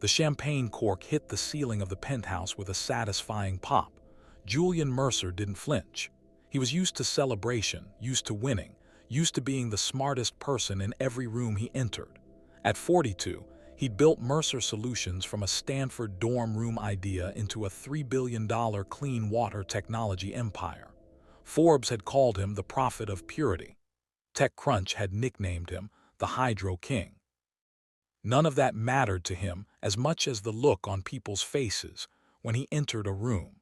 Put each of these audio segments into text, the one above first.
The champagne cork hit the ceiling of the penthouse with a satisfying pop. Julian Mercer didn't flinch. He was used to celebration, used to winning, used to being the smartest person in every room he entered. At 42, he'd built Mercer Solutions from a Stanford dorm room idea into a $3 billion clean water technology empire. Forbes had called him the prophet of purity. TechCrunch had nicknamed him the Hydro King. None of that mattered to him as much as the look on people's faces when he entered a room.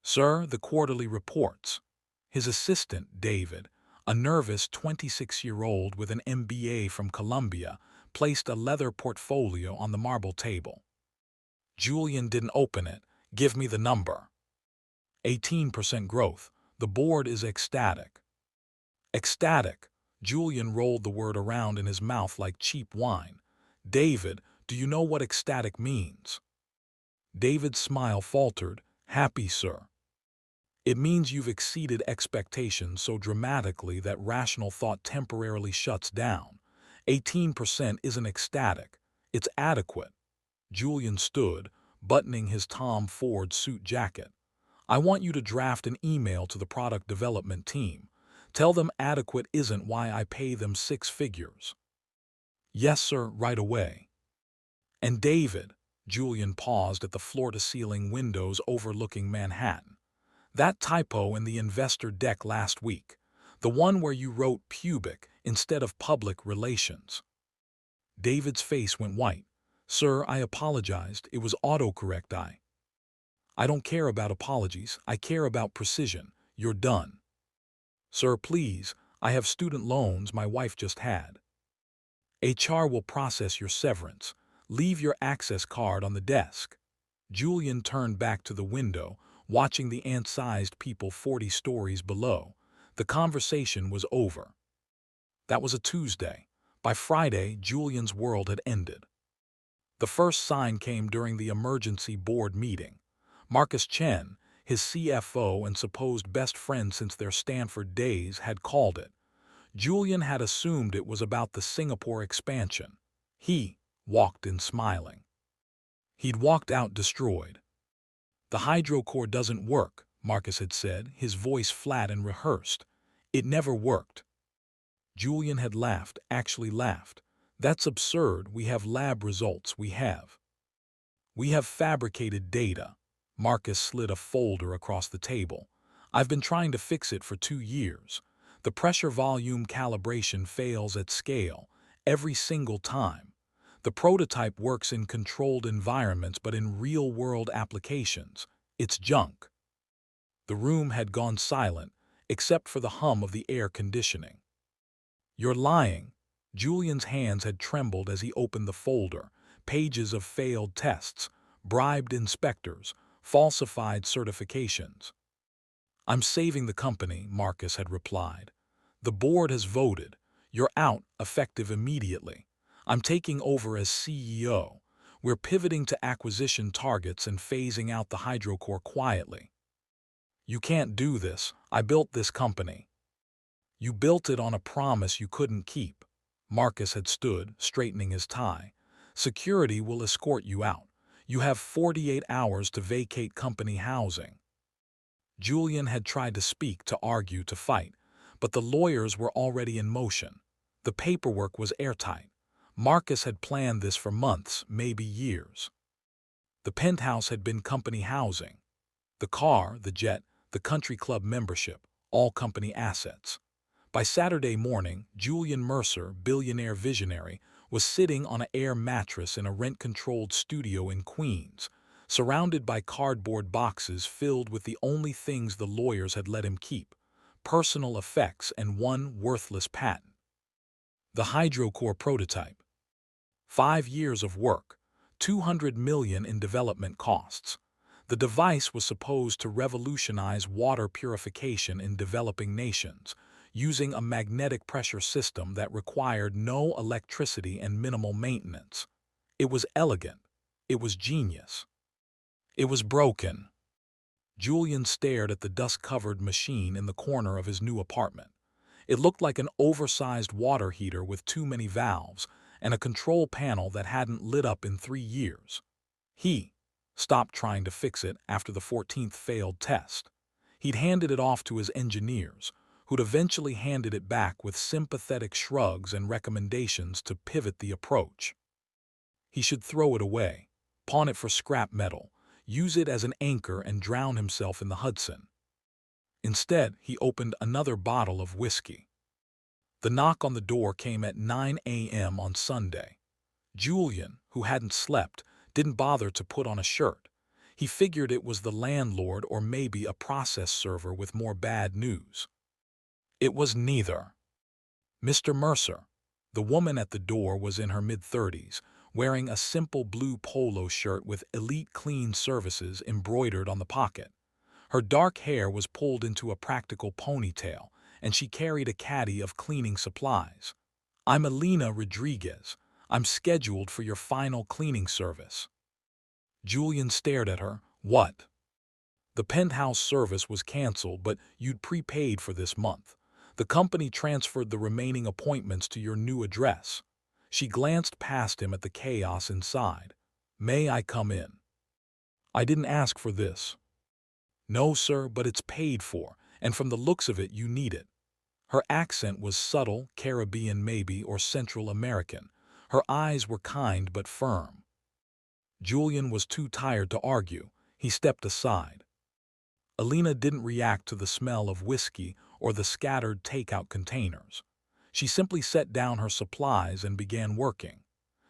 "Sir, the quarterly reports." His assistant, David, a nervous 26-year-old with an MBA from Columbia, placed a leather portfolio on the marble table. Julian didn't open it. "Give me the number." 18% growth. The board is ecstatic. Ecstatic. Julian rolled the word around in his mouth like cheap wine. "David, do you know what ecstatic means?" David's smile faltered. "Happy, sir." "It means you've exceeded expectations so dramatically that rational thought temporarily shuts down. 18% isn't ecstatic. It's adequate." Julian stood, buttoning his Tom Ford suit jacket. "I want you to draft an email to the product development team. Tell them adequate isn't why I pay them 6 figures." "Yes, sir, right away." "And David," Julian paused at the floor-to-ceiling windows overlooking Manhattan. "That typo in the investor deck last week, the one where you wrote pubic instead of public relations." David's face went white. "Sir, I apologized. It was autocorrect. I don't care about apologies. I care about precision. You're done." "Sir, please. I have student loans my wife just had." "HR will process your severance. Leave your access card on the desk." Julian turned back to the window, watching the ant-sized people 40 stories below. The conversation was over. That was a Tuesday. By Friday, Julian's world had ended. The first sign came during the emergency board meeting. Marcus Chen, his CFO and supposed best friend since their Stanford days, had called it. Julian had assumed it was about the Singapore expansion. He walked in smiling. He'd walked out destroyed. "The hydrocore doesn't work," Marcus had said, his voice flat and rehearsed. "It never worked." Julian had laughed, actually laughed. "That's absurd. We have lab results. We have fabricated data." Marcus slid a folder across the table. "I've been trying to fix it for 2 years. The pressure volume calibration fails at scale, every single time. The prototype works in controlled environments, but in real-world applications, it's junk." The room had gone silent, except for the hum of the air conditioning. "You're lying." Julian's hands had trembled as he opened the folder. Pages of failed tests, bribed inspectors, falsified certifications. "I'm saving the company," Marcus had replied. "The board has voted. You're out, effective immediately. I'm taking over as CEO. We're pivoting to acquisition targets and phasing out the hydrocore quietly." "You can't do this. I built this company." "You built it on a promise you couldn't keep." Marcus had stood, straightening his tie. "Security will escort you out. You have 48 hours to vacate company housing." Julian had tried to speak, to argue, to fight, but the lawyers were already in motion. The paperwork was airtight. Marcus had planned this for months, maybe years. The penthouse had been company housing. The car, the jet, the country club membership, all company assets. By Saturday morning, Julian Mercer, billionaire visionary, was sitting on an air mattress in a rent-controlled studio in Queens, surrounded by cardboard boxes filled with the only things the lawyers had let him keep: personal effects and one worthless patent. The hydrocore prototype. 5 years of work, $200 million in development costs. The device was supposed to revolutionize water purification in developing nations, using a magnetic pressure system that required no electricity and minimal maintenance. It was elegant. It was genius. It was broken. Julian stared at the dust-covered machine in the corner of his new apartment. It looked like an oversized water heater with too many valves, and a control panel that hadn't lit up in 3 years. He stopped trying to fix it after the 14th failed test. He'd handed it off to his engineers, who'd eventually handed it back with sympathetic shrugs and recommendations to pivot the approach. He should throw it away, pawn it for scrap metal, use it as an anchor and drown himself in the Hudson. Instead, he opened another bottle of whiskey. The knock on the door came at 9 a.m. on Sunday. Julian, who hadn't slept, didn't bother to put on a shirt. He figured it was the landlord or maybe a process server with more bad news. It was neither. Mr. Mercer. The woman at the door was in her mid-30s, wearing a simple blue polo shirt with Elite Clean Services embroidered on the pocket. Her dark hair was pulled into a practical ponytail, and she carried a caddy of cleaning supplies. "I'm Elena Rodriguez. I'm scheduled for your final cleaning service." Julian stared at her. "What?" "The penthouse service was canceled, but you'd prepaid for this month. The company transferred the remaining appointments to your new address." She glanced past him at the chaos inside. "May I come in?" "I didn't ask for this." "No, sir, but it's paid for, and from the looks of it, you need it." Her accent was subtle, Caribbean maybe, or Central American. Her eyes were kind but firm. Julian was too tired to argue. He stepped aside. Elena didn't react to the smell of whiskey or the scattered takeout containers. She simply set down her supplies and began working.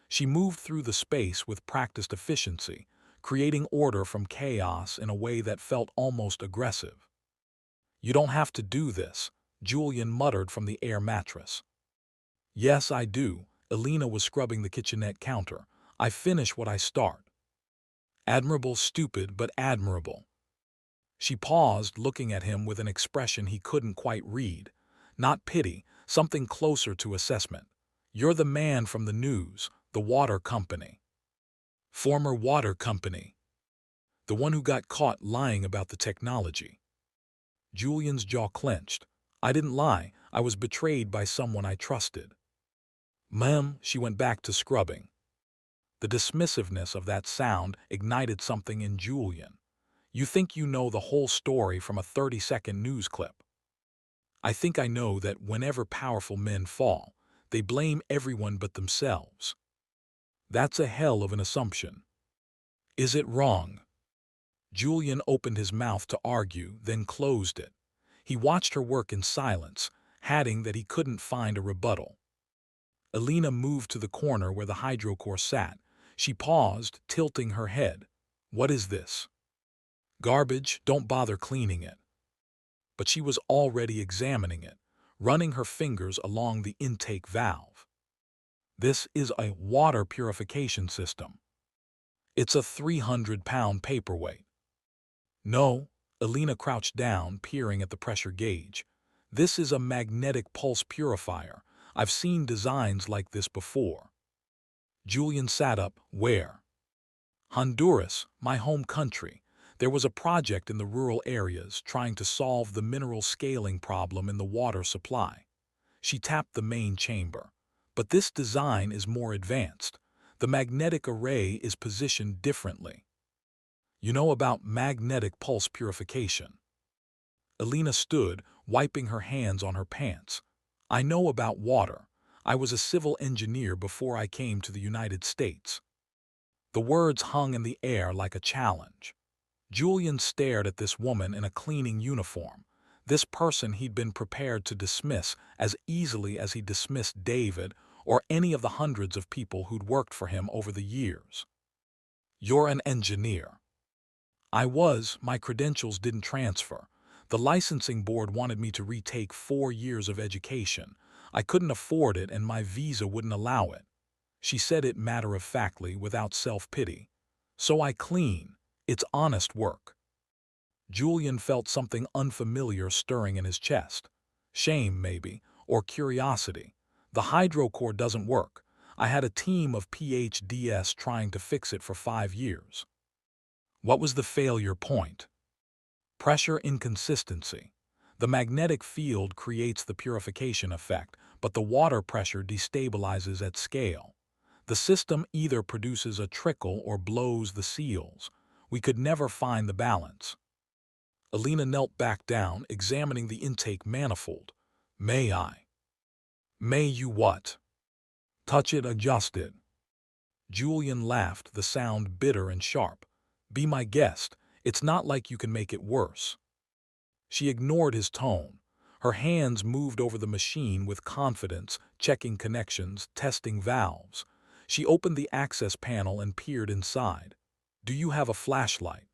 She moved through the space with practiced efficiency, creating order from chaos in a way that felt almost aggressive. "You don't have to do this," Julian muttered from the air mattress. "Yes, I do." Elena was scrubbing the kitchenette counter. "I finish what I start." "Admirable, stupid, but admirable." She paused, looking at him with an expression he couldn't quite read. Not pity, something closer to assessment. "You're the man from the news, the water company." "Former water company." "The one who got caught lying about the technology." Julian's jaw clenched. "I didn't lie. I was betrayed by someone I trusted." "Ma'am," she went back to scrubbing. The dismissiveness of that sound ignited something in Julian. "You think you know the whole story from a 30-second news clip." "I think I know that whenever powerful men fall, they blame everyone but themselves." "That's a hell of an assumption." "Is it wrong?" Julian opened his mouth to argue, then closed it. He watched her work in silence, adding that he couldn't find a rebuttal. Elena moved to the corner where the hydrocore sat. She paused, tilting her head. "What is this?" "Garbage, don't bother cleaning it." But she was already examining it, running her fingers along the intake valve. "This is a water purification system." "It's a 300-pound paperweight." "No." Elena crouched down, peering at the pressure gauge. "This is a magnetic pulse purifier. I've seen designs like this before." Julian sat up. "Where?" "Honduras, my home country. There was a project in the rural areas trying to solve the mineral scaling problem in the water supply." She tapped the main chamber. "But this design is more advanced. The magnetic array is positioned differently." "You know about magnetic pulse purification?" Elena stood, wiping her hands on her pants. "I know about water. I was a civil engineer before I came to the United States." The words hung in the air like a challenge. Julian stared at this woman in a cleaning uniform, this person he'd been prepared to dismiss as easily as he dismissed David or any of the hundreds of people who'd worked for him over the years. "You're an engineer." "I was. My credentials didn't transfer. The licensing board wanted me to retake 4 years of education. I couldn't afford it and my visa wouldn't allow it." She said it matter-of-factly, without self-pity. "So I clean. It's honest work." Julian felt something unfamiliar stirring in his chest. Shame, maybe, or curiosity. "The hydrocore doesn't work. I had a team of PhDs trying to fix it for 5 years." "What was the failure point?" "Pressure inconsistency. The magnetic field creates the purification effect, but the water pressure destabilizes at scale." The system either produces a trickle or blows the seals. We could never find the balance. Elena knelt back down, examining the intake manifold. May I? May you what? Touch it, adjust it. Julian laughed, the sound bitter and sharp. Be my guest. It's not like you can make it worse. She ignored his tone. Her hands moved over the machine with confidence, checking connections, testing valves. She opened the access panel and peered inside. Do you have a flashlight?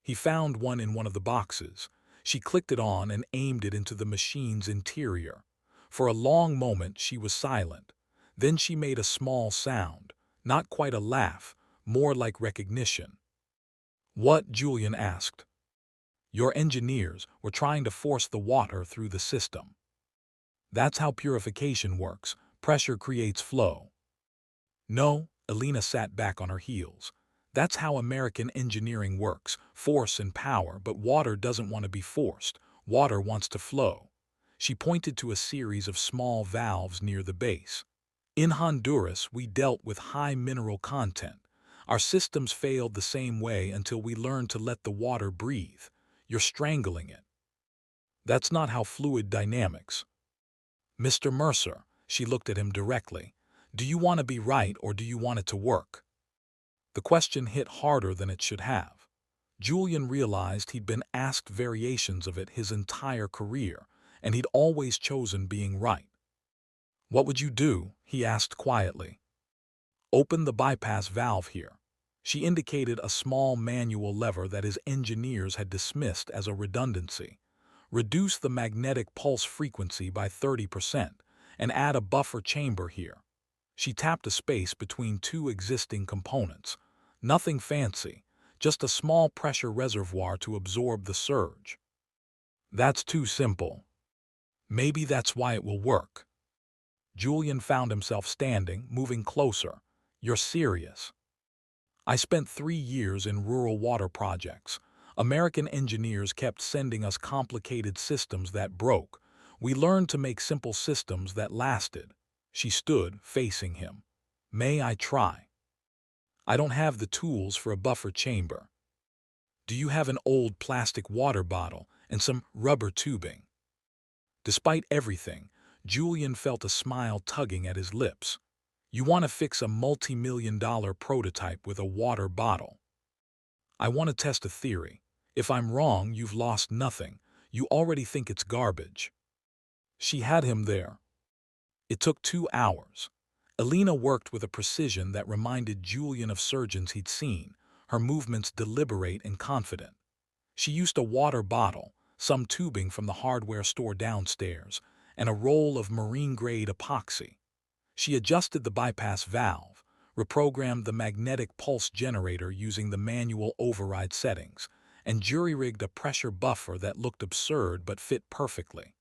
He found one in one of the boxes. She clicked it on and aimed it into the machine's interior. For a long moment she was silent. Then she made a small sound, not quite a laugh, more like recognition. What? Julian asked. Your engineers were trying to force the water through the system. That's how purification works. Pressure creates flow. No, Elena sat back on her heels. That's how American engineering works, force and power, but water doesn't want to be forced. Water wants to flow. She pointed to a series of small valves near the base. In Honduras, we dealt with high mineral content. Our systems failed the same way until we learned to let the water breathe. You're strangling it. That's not how fluid dynamics. Mr. Mercer, she looked at him directly. Do you want to be right or do you want it to work? The question hit harder than it should have. Julian realized he'd been asked variations of it his entire career, and he'd always chosen being right. What would you do? He asked quietly. Open the bypass valve here. She indicated a small manual lever that his engineers had dismissed as a redundancy. Reduce the magnetic pulse frequency by 30% and add a buffer chamber here. She tapped a space between two existing components. Nothing fancy, just a small pressure reservoir to absorb the surge. That's too simple. Maybe that's why it will work. Julian found himself standing, moving closer. You're serious. I spent 3 years in rural water projects. American engineers kept sending us complicated systems that broke. We learned to make simple systems that lasted. She stood, facing him. May I try? I don't have the tools for a buffer chamber. Do you have an old plastic water bottle and some rubber tubing? Despite everything, Julian felt a smile tugging at his lips. You want to fix a multi-million-dollar prototype with a water bottle. I want to test a theory. If I'm wrong, you've lost nothing. You already think it's garbage. She had him there. It took 2 hours. Elena worked with a precision that reminded Julian of surgeons he'd seen, her movements deliberate and confident. She used a water bottle, some tubing from the hardware store downstairs, and a roll of marine-grade epoxy. She adjusted the bypass valve, reprogrammed the magnetic pulse generator using the manual override settings, and jury-rigged a pressure buffer that looked absurd but fit perfectly.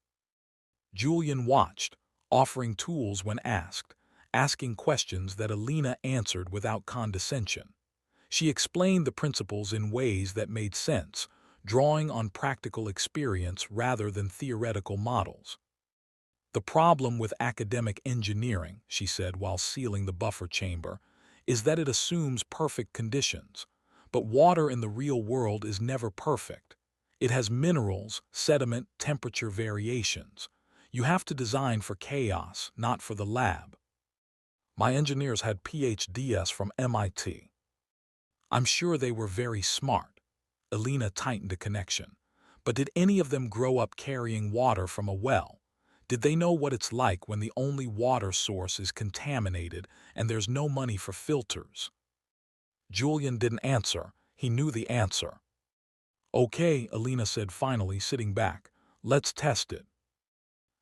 Julian watched, offering tools when asked, asking questions that Elena answered without condescension. She explained the principles in ways that made sense, drawing on practical experience rather than theoretical models. The problem with academic engineering, she said while sealing the buffer chamber, is that it assumes perfect conditions. But water in the real world is never perfect. It has minerals, sediment, temperature variations. You have to design for chaos, not for the lab. My engineers had PhDs from MIT. I'm sure they were very smart. Elena tightened a connection. But did any of them grow up carrying water from a well? Did they know what it's like when the only water source is contaminated and there's no money for filters? Julian didn't answer. He knew the answer. Okay, Elena said finally, sitting back. Let's test it.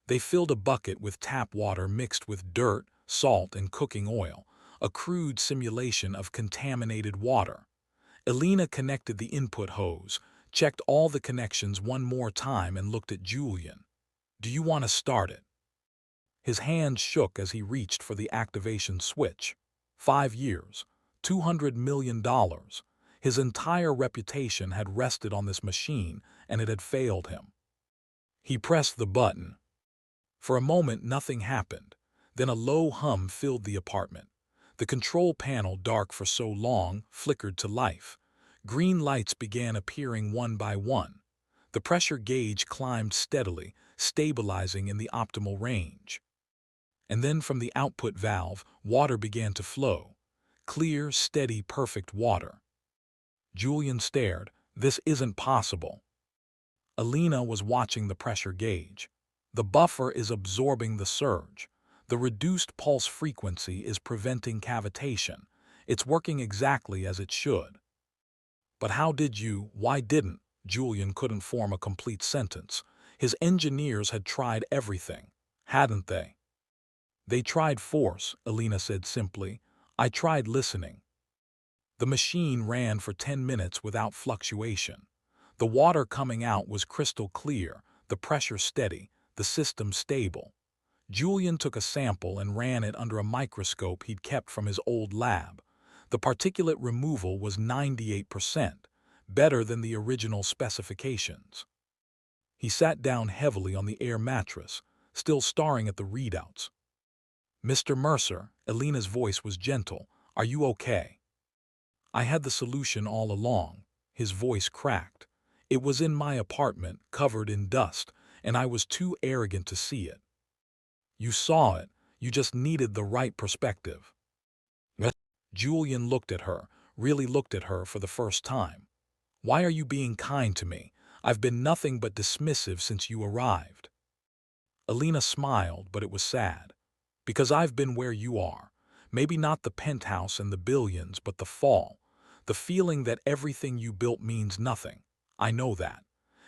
They filled a bucket with tap water mixed with dirt, salt, and cooking oil, a crude simulation of contaminated water. Elena connected the input hose, checked all the connections one more time, and looked at Julian. Do you want to start it? His hand shook as he reached for the activation switch. 5 years, $200 million. His entire reputation had rested on this machine, and it had failed him. He pressed the button. For a moment, nothing happened. Then a low hum filled the apartment. The control panel, dark for so long, flickered to life. Green lights began appearing one by one. The pressure gauge climbed steadily, stabilizing in the optimal range. And then from the output valve, water began to flow. Clear, steady, perfect water. Julian stared. This isn't possible. Elena was watching the pressure gauge. The buffer is absorbing the surge. The reduced pulse frequency is preventing cavitation. It's working exactly as it should. But why didn't? Julian couldn't form a complete sentence. His engineers had tried everything, hadn't they? They tried force, Elena said simply. I tried listening. The machine ran for 10 minutes without fluctuation. The water coming out was crystal clear, the pressure steady, the system stable. Julian took a sample and ran it under a microscope he'd kept from his old lab. The particulate removal was 98%, better than the original specifications. He sat down heavily on the air mattress, still staring at the readouts. Mr. Mercer, Elena's voice was gentle. Are you okay? I had the solution all along. His voice cracked. It was in my apartment, covered in dust, and I was too arrogant to see it. You saw it. You just needed the right perspective. Julian looked at her, really looked at her for the first time. Why are you being kind to me? I've been nothing but dismissive since you arrived. Elena smiled, but it was sad. Because I've been where you are. Maybe not the penthouse and the billions, but the fall. The feeling that everything you built means nothing. I know that.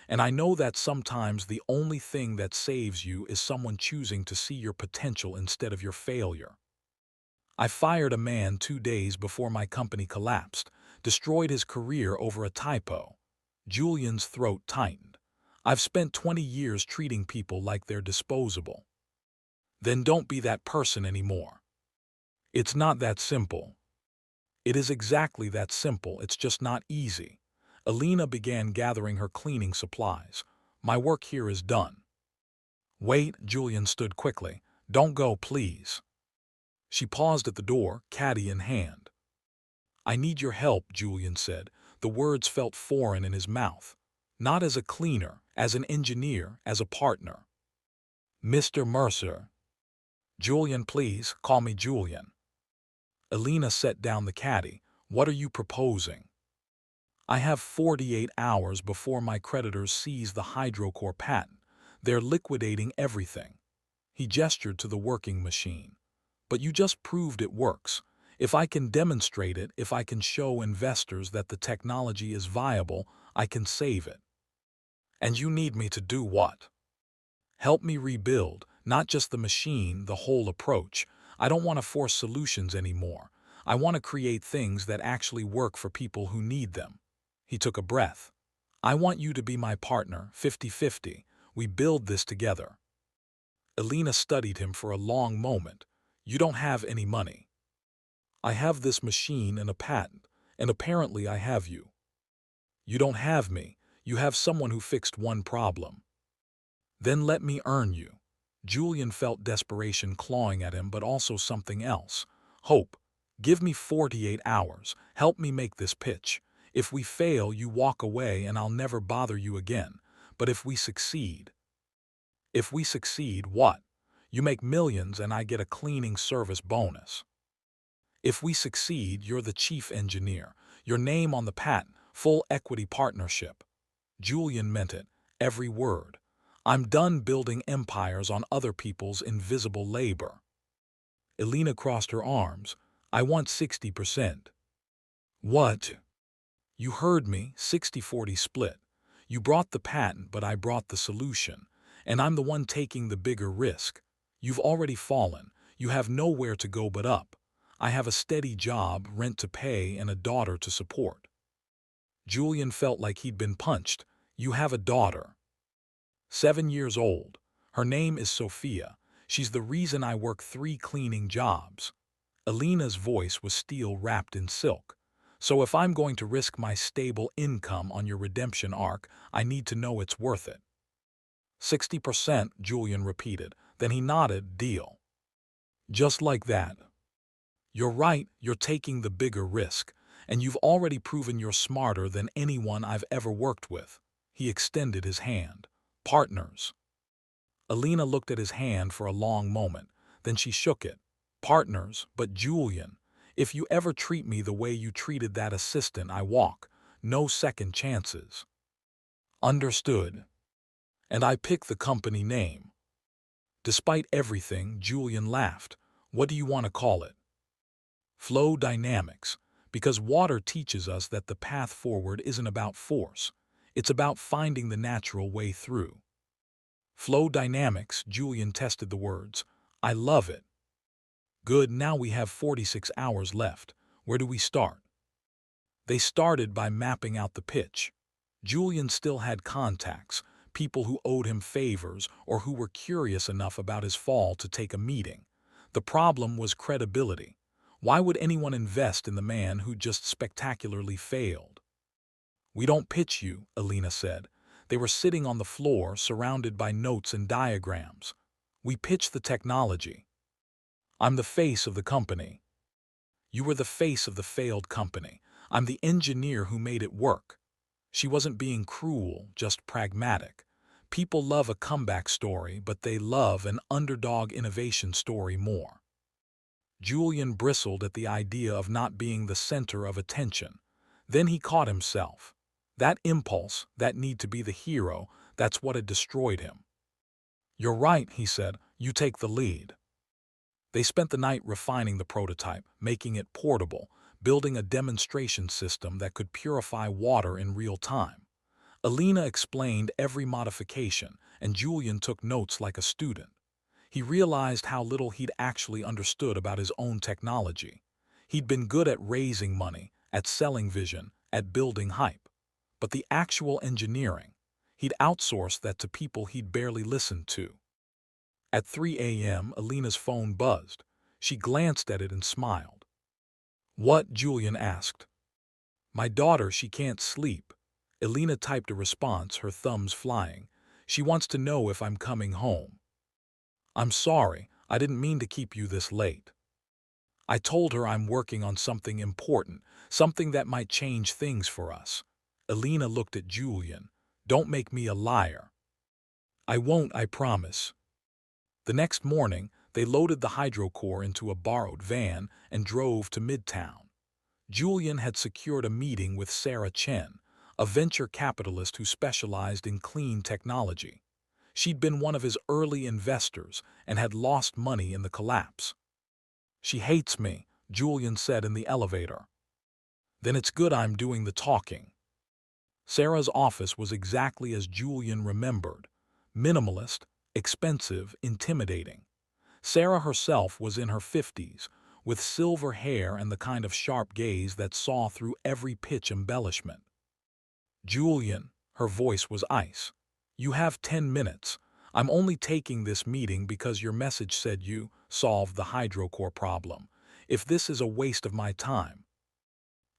And I know that sometimes the only thing that saves you is someone choosing to see your potential instead of your failure. I fired a man 2 days before my company collapsed, destroyed his career over a typo. Julian's throat tightened. I've spent 20 years treating people like they're disposable. Then don't be that person anymore. It's not that simple. It is exactly that simple, it's just not easy. Elena began gathering her cleaning supplies. My work here is done. Wait, Julian stood quickly. Don't go, please. She paused at the door, caddy in hand. I need your help, Julian said. The words felt foreign in his mouth. Not as a cleaner, as an engineer, as a partner. Mr. Mercer. Julian, please, call me Julian. Elena set down the caddy. What are you proposing? I have 48 hours before my creditors seize the hydrocore patent. They're liquidating everything. He gestured to the working machine. But you just proved it works. If I can demonstrate it, if I can show investors that the technology is viable, I can save it. And you need me to do what? Help me rebuild, not just the machine, the whole approach. I don't want to force solutions anymore. I want to create things that actually work for people who need them. He took a breath. I want you to be my partner, 50-50. We build this together. Elena studied him for a long moment. You don't have any money. I have this machine and a patent, and apparently I have you. You don't have me. You have someone who fixed one problem. Then let me earn you. Julian felt desperation clawing at him, but also something else. Hope. Give me 48 hours. Help me make this pitch. If we fail, you walk away and I'll never bother you again. But if we succeed... If we succeed, what? You make millions and I get a cleaning service bonus. If we succeed, you're the chief engineer. Your name on the patent, full equity partnership. Julian meant it, every word. I'm done building empires on other people's invisible labor. Elena crossed her arms. I want 60%. What? You heard me, 60-40 split. You brought the patent, but I brought the solution. And I'm the one taking the bigger risk. You've already fallen. You have nowhere to go but up. I have a steady job, rent to pay, and a daughter to support. Julian felt like he'd been punched. You have a daughter. 7 years old. Her name is Sophia. She's the reason I work 3 cleaning jobs. Elena's voice was steel wrapped in silk. So if I'm going to risk my stable income on your redemption arc, I need to know it's worth it. 60%, Julian repeated. Then he nodded, deal. Just like that. You're right, you're taking the bigger risk, and you've already proven you're smarter than anyone I've ever worked with. He extended his hand. Partners. Elena looked at his hand for a long moment, then she shook it. Partners, but Julian, if you ever treat me the way you treated that assistant, I walk. No second chances. Understood. And I pick the company name. Despite everything, Julian laughed. What do you want to call it? Flow dynamics, because water teaches us that the path forward isn't about force. It's about finding the natural way through. Flow dynamics, Julian tested the words. I love it. Good, now we have 46 hours left. Where do we start? They started by mapping out the pitch. Julian still had contacts, people who owed him favors or who were curious enough about his fall to take a meeting. The problem was credibility. Why would anyone invest in the man who just spectacularly failed? We don't pitch you, Elena said. They were sitting on the floor, surrounded by notes and diagrams. We pitch the technology. I'm the face of the company. You were the face of the failed company. I'm the engineer who made it work. She wasn't being cruel, just pragmatic. People love a comeback story, but they love an underdog innovation story more. Julian bristled at the idea of not being the center of attention. Then he caught himself. That impulse, that need to be the hero, that's what had destroyed him. You're right, he said. You take the lead. They spent the night refining the prototype, making it portable, building a demonstration system that could purify water in real time. Elena explained every modification, and Julian took notes like a student. He realized how little he'd actually understood about his own technology. He'd been good at raising money, at selling vision, at building hype. But the actual engineering, he'd outsourced that to people he'd barely listened to. At 3 a.m., Elena's phone buzzed. She glanced at it and smiled. What? Julian asked. My daughter, she can't sleep. Elena typed a response, her thumbs flying. She wants to know if I'm coming home. I'm sorry, I didn't mean to keep you this late. I told her I'm working on something important, something that might change things for us. Elena looked at Julian. Don't make me a liar. I won't, I promise. The next morning, they loaded the hydrocore into a borrowed van and drove to Midtown. Julian had secured a meeting with Sarah Chen, a venture capitalist who specialized in clean technology. She'd been one of his early investors and had lost money in the collapse. She hates me, Julian said in the elevator. Then it's good I'm doing the talking. Sarah's office was exactly as Julian remembered. Minimalist, expensive, intimidating. Sarah herself was in her 50s, with silver hair and the kind of sharp gaze that saw through every pitch embellishment. Julian, her voice was ice. You have 10 minutes. I'm only taking this meeting because your message said you solved the hydrocore problem. If this is a waste of my time.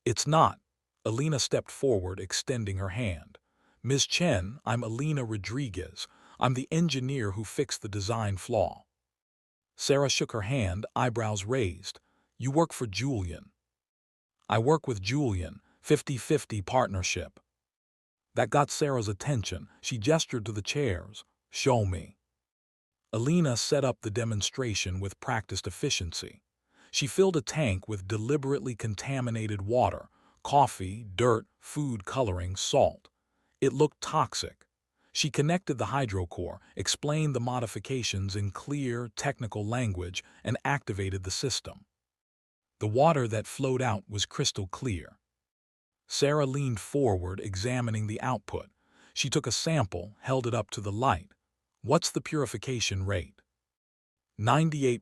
It's not. Elena stepped forward, extending her hand. Ms. Chen, I'm Elena Rodriguez. I'm the engineer who fixed the design flaw. Sarah shook her hand, eyebrows raised. You work for Julian. I work with Julian, 50-50 partnership. That got Sarah's attention. She gestured to the chairs. Show me. Elena set up the demonstration with practiced efficiency. She filled a tank with deliberately contaminated water, coffee, dirt, food coloring, salt. It looked toxic. She connected the hydrocore, explained the modifications in clear, technical language, and activated the system. The water that flowed out was crystal clear. Sarah leaned forward, examining the output. She took a sample, held it up to the light. What's the purification rate? 98%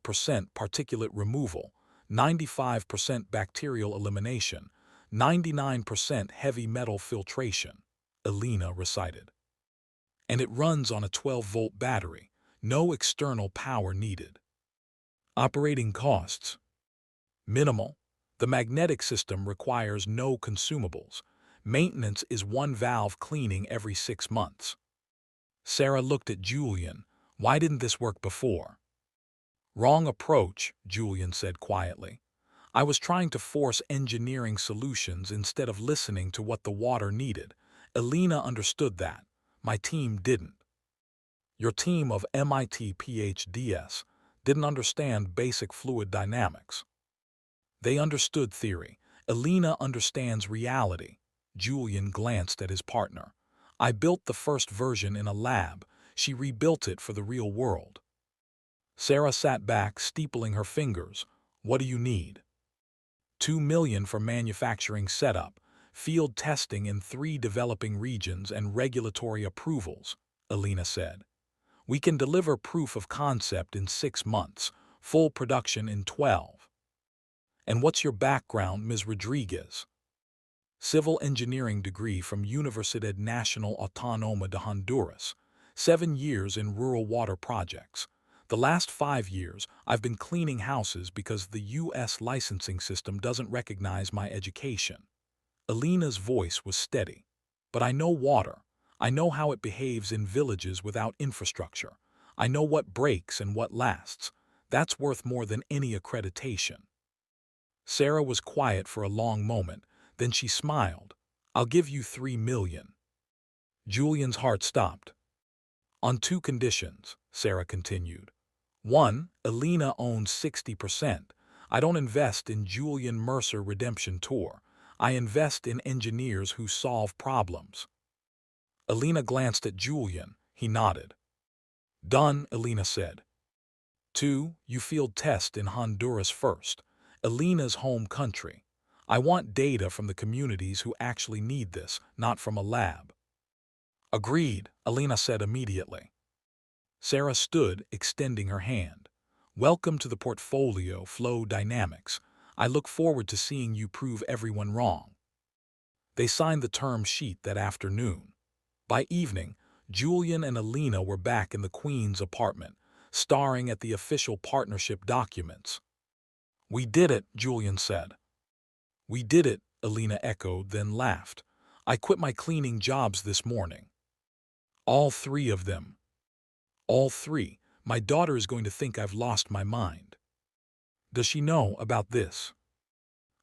particulate removal, 95% bacterial elimination, 99% heavy metal filtration, Elena recited. And it runs on a 12-volt battery, no external power needed. Operating costs? Minimal. The magnetic system requires no consumables. Maintenance is one valve cleaning every 6 months. Sarah looked at Julian. Why didn't this work before? Wrong approach, Julian said quietly. I was trying to force engineering solutions instead of listening to what the water needed. Elena understood that. My team didn't. Your team of MIT PhDs didn't understand basic fluid dynamics. They understood theory. Elena understands reality. Julian glanced at his partner. I built the first version in a lab. She rebuilt it for the real world. Sarah sat back, steepling her fingers. What do you need? 2 million for manufacturing setup, field testing in 3 developing regions, and regulatory approvals, Elena said. We can deliver proof of concept in 6 months, full production in 12. And what's your background, Ms. Rodriguez? Civil engineering degree from Universidad Nacional Autónoma de Honduras. 7 years in rural water projects. The last 5 years, I've been cleaning houses because the U.S. licensing system doesn't recognize my education. Elena's voice was steady. But I know water. I know how it behaves in villages without infrastructure. I know what breaks and what lasts. That's worth more than any accreditation. Sarah was quiet for a long moment. Then she smiled. I'll give you 3 million. Julian's heart stopped. On 2 conditions, Sarah continued. 1, Elena owns 60%. I don't invest in Julian Mercer Redemption Tour. I invest in engineers who solve problems. Elena glanced at Julian. He nodded. Done, Elena said. 2, you field test in Honduras first, Elena's home country. I want data from the communities who actually need this, not from a lab. Agreed, Elena said immediately. Sarah stood, extending her hand. Welcome to the portfolio, Flow Dynamics. I look forward to seeing you prove everyone wrong. They signed the term sheet that afternoon. By evening, Julian and Elena were back in the Queen's apartment, staring at the official partnership documents. We did it, Julian said. We did it, Elena echoed, then laughed. I quit my cleaning jobs this morning. All 3 of them. All 3. My daughter is going to think I've lost my mind. Does she know about this?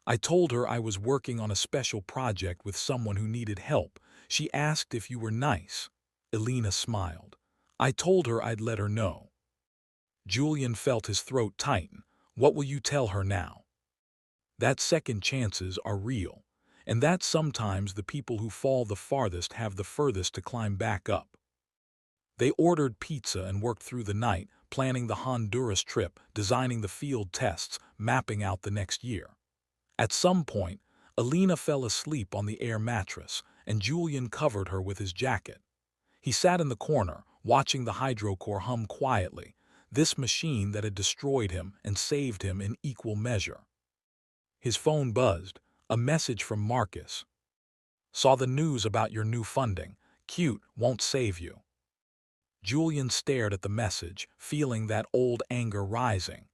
I told her I was working on a special project with someone who needed help. She asked if you were nice. Elena smiled. I told her I'd let her know. Julian felt his throat tighten. What will you tell her now? That second chances are real, and that sometimes the people who fall the farthest have the furthest to climb back up. They ordered pizza and worked through the night, planning the Honduras trip, designing the field tests, mapping out the next year. At some point, Elena fell asleep on the air mattress, and Julian covered her with his jacket. He sat in the corner, watching the hydrocore hum quietly, this machine that had destroyed him and saved him in equal measure. His phone buzzed, a message from Marcus. Saw the news about your new funding. Cute, won't save you. Julian stared at the message, feeling that old anger rising.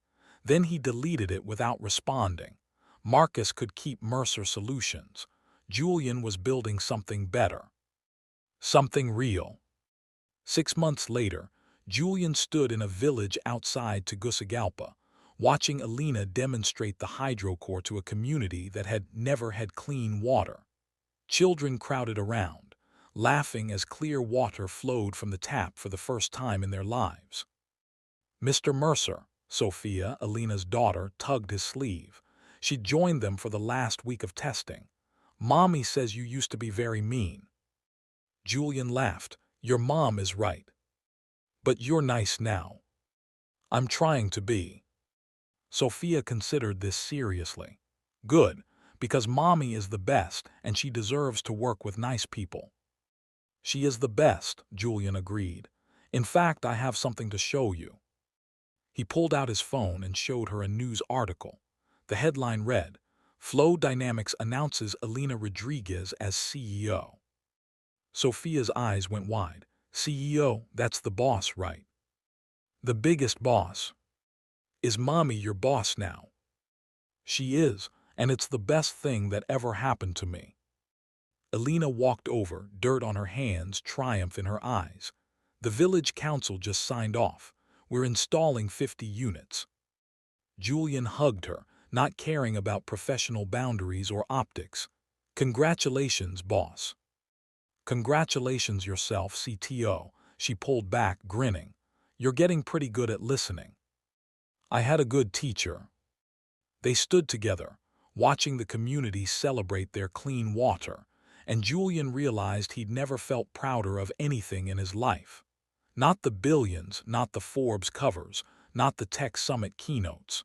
Then he deleted it without responding. Marcus could keep Mercer Solutions. Julian was building something better. Something real. 6 months later, Julian stood in a village outside Tegucigalpa, watching Elena demonstrate the hydrocore to a community that had never had clean water. Children crowded around, laughing as clear water flowed from the tap for the first time in their lives. Mr. Mercer, Sophia, Elena's daughter, tugged his sleeve. She'd joined them for the last week of testing. Mommy says you used to be very mean. Julian laughed. Your mom is right. But you're nice now. I'm trying to be. Sophia considered this seriously. Good, because Mommy is the best and she deserves to work with nice people. She is the best, Julian agreed. In fact, I have something to show you. He pulled out his phone and showed her a news article. The headline read, Flow Dynamics announces Elena Rodriguez as CEO. Sophia's eyes went wide. CEO, that's the boss, right? The biggest boss. Is Mommy your boss now? She is, and it's the best thing that ever happened to me. Elena walked over, dirt on her hands, triumph in her eyes. The village council just signed off. We're installing 50 units. Julian hugged her. not caring about professional boundaries or optics. Congratulations, boss. Congratulations yourself, CTO. She pulled back, grinning. You're getting pretty good at listening. I had a good teacher. They stood together, watching the community celebrate their clean water, and Julian realized he'd never felt prouder of anything in his life. Not the billions, not the Forbes covers, not the tech summit keynotes.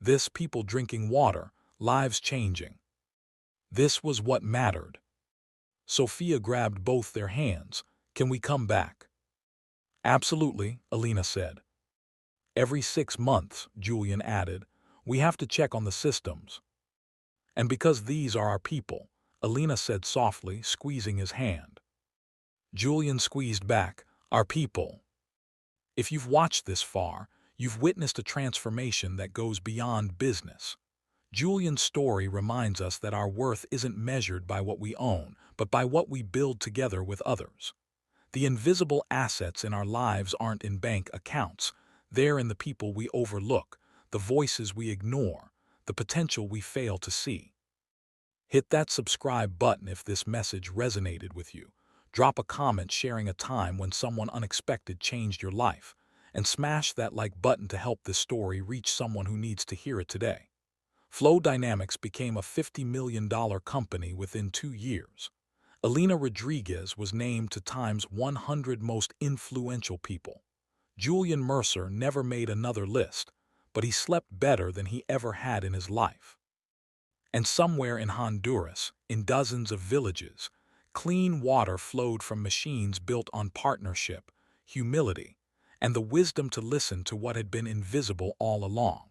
This people drinking water, lives changing. This was what mattered. Sophia grabbed both their hands. Can we come back? Absolutely, Elena said. Every 6 months, Julian added, we have to check on the systems. And because these are our people, Elena said softly, squeezing his hand. Julian squeezed back, our people. If you've watched this far, you've witnessed a transformation that goes beyond business. Julian's story reminds us that our worth isn't measured by what we own, but by what we build together with others. The invisible assets in our lives aren't in bank accounts. They're in the people we overlook, the voices we ignore, the potential we fail to see. Hit that subscribe button if this message resonated with you. Drop a comment sharing a time when someone unexpected changed your life, and smash that like button to help this story reach someone who needs to hear it today. Flow Dynamics became a $50 million company within 2 years. Elena Rodriguez was named to Time's 100 most influential people. Julian Mercer never made another list, but he slept better than he ever had in his life. And somewhere in Honduras, in dozens of villages, clean water flowed from machines built on partnership, humility, and the wisdom to listen to what had been invisible all along.